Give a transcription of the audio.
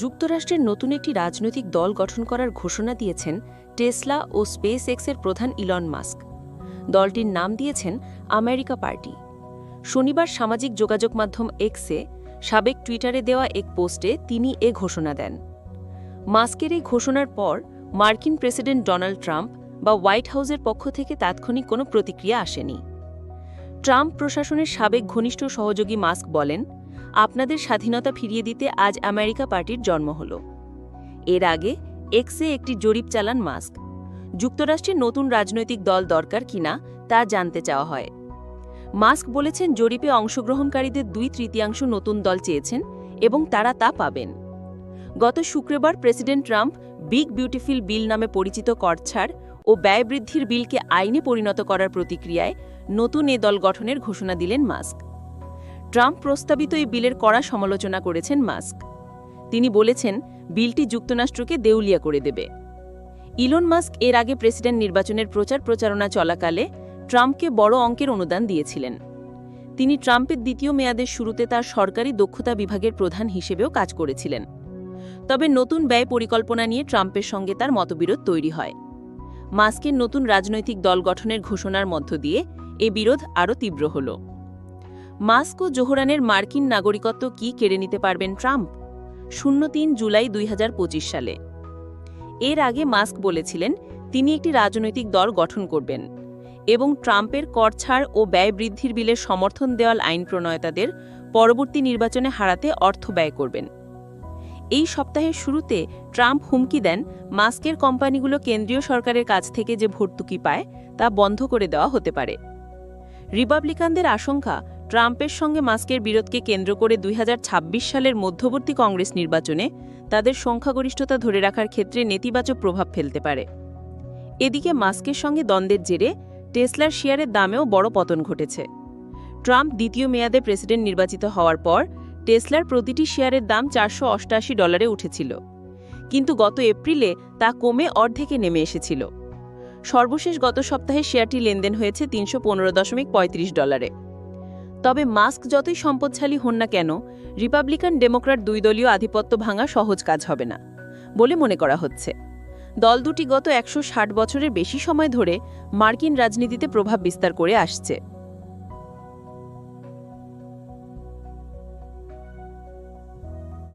যুক্তরাষ্ট্রের নতুন একটি রাজনৈতিক দল গঠন করার ঘোষণা দিয়েছেন টেসলা ও স্পেস এক্সের প্রধান ইলন মাস্ক। দলটির নাম দিয়েছেন আমেরিকা পার্টি। শনিবার সামাজিক যোগাযোগ মাধ্যম এক্সে সাবেক টুইটারে দেওয়া এক পোস্টে তিনি এ ঘোষণা দেন। মাস্কের এই ঘোষণার পর মার্কিন প্রেসিডেন্ট ডোনাল্ড ট্রাম্প বা হোয়াইট হাউসের পক্ষ থেকে তাৎক্ষণিক কোনো প্রতিক্রিয়া আসেনি। ট্রাম্প প্রশাসনের সাবেক ঘনিষ্ঠ সহযোগী মাস্ক বলেন, আপনাদের স্বাধীনতা ফিরিয়ে দিতে আজ আমেরিকা পার্টির জন্ম হল। এর আগে এক্সে একটি জরিপ চালান মাস্ক। যুক্তরাষ্ট্রের নতুন রাজনৈতিক দল দরকার কিনা তা জানতে চাওয়া হয়। মাস্ক বলেছেন, জরিপে অংশগ্রহণকারীদের 2/3 নতুন দল চেয়েছেন এবং তারা তা পাবেন। গত শুক্রবার president Trump big beautiful bill নামে পরিচিত কর ছাড় ও ব্যয় বৃদ্ধির বিলকে আইনে পরিণত করার প্রতিক্রিয়ায় নতুন এ দল গঠনের ঘোষণা দিলেন মাস্ক। ট্রাম্প প্রস্তাবিত এই বিলের কড়া সমালোচনা করেছেন মাস্ক। তিনি বলেছেন, বিলটি যুক্তরাষ্ট্রকে দেউলিয়া করে দেবে। ইলন মাস্ক এর আগে প্রেসিডেন্ট নির্বাচনের প্রচারণা চলাকালে ট্রাম্পকে বড় অঙ্কের অনুদান দিয়েছিলেন। তিনি ট্রাম্পের দ্বিতীয় মেয়াদের শুরুতে তার সরকারি দক্ষতা বিভাগের প্রধান হিসেবেও কাজ করেছিলেন। তবে নতুন ব্যয় পরিকল্পনা নিয়ে ট্রাম্পের সঙ্গে তার মতবিরোধ তৈরি হয়। মাস্কের নতুন রাজনৈতিক দল গঠনের ঘোষণার মধ্য দিয়ে এ বিরোধ আরও তীব্র হল। মাস্ক ও জোহরানের মার্কিন নাগরিকত্ব কি কেড়ে নিতে পারবেন ট্রাম্প? ৩ জুলাই ২০২৫ সালে। এর আগে মাস্ক বলেছিলেন তিনি একটি রাজনৈতিক দল গঠন করবেন এবং ট্রাম্পের কর ছাড় ও ব্যয় বৃদ্ধির বিলের সমর্থন দেওয়াল আইন প্রণয়তাদের পরবর্তী নির্বাচনে হারাতে অর্থ ব্যয় করবেন। এই সপ্তাহের শুরুতে ট্রাম্প হুমকি দেন, মাস্কের কোম্পানিগুলো কেন্দ্রীয় সরকারের কাছ থেকে যে ভর্তুকি পায় তা বন্ধ করে দেওয়া হতে পারে। রিপাবলিকানদের আশঙ্কা, ট্রাম্পের সঙ্গে মাস্কের বিরোধকে কেন্দ্র করে ২০২৬ সালের মধ্যবর্তী কংগ্রেস নির্বাচনে তাদের সংখ্যাগরিষ্ঠতা ধরে রাখার ক্ষেত্রে নেতিবাচক প্রভাব ফেলতে পারে। এদিকে মাস্কের সঙ্গে দ্বন্দ্বের জেরে টেসলার শেয়ারের দামেও বড় পতন ঘটেছে। ট্রাম্প দ্বিতীয় মেয়াদে প্রেসিডেন্ট নির্বাচিত হওয়ার পর টেসলার প্রতিটি শেয়ারের দাম $৪৮৮ উঠেছিল, কিন্তু গত এপ্রিলে তা কমে অর্ধেকে নেমে এসেছিল। সর্বশেষ গত সপ্তাহে শেয়ারটি লেনদেন হয়েছে $৩১৫.৩৫। তবে মাস্ক যতই সম্পদশালী হন না কেন, রিপাবলিকান ডেমোক্র্যাট দুই দলীয় আধিপত্য ভাঙা সহজ কাজ হবে না বলে মনে করা হচ্ছে। দল দুটি গত ১৬০ বছরের বেশি সময় ধরে মার্কিন রাজনীতিতে প্রভাব বিস্তার করে আসছে।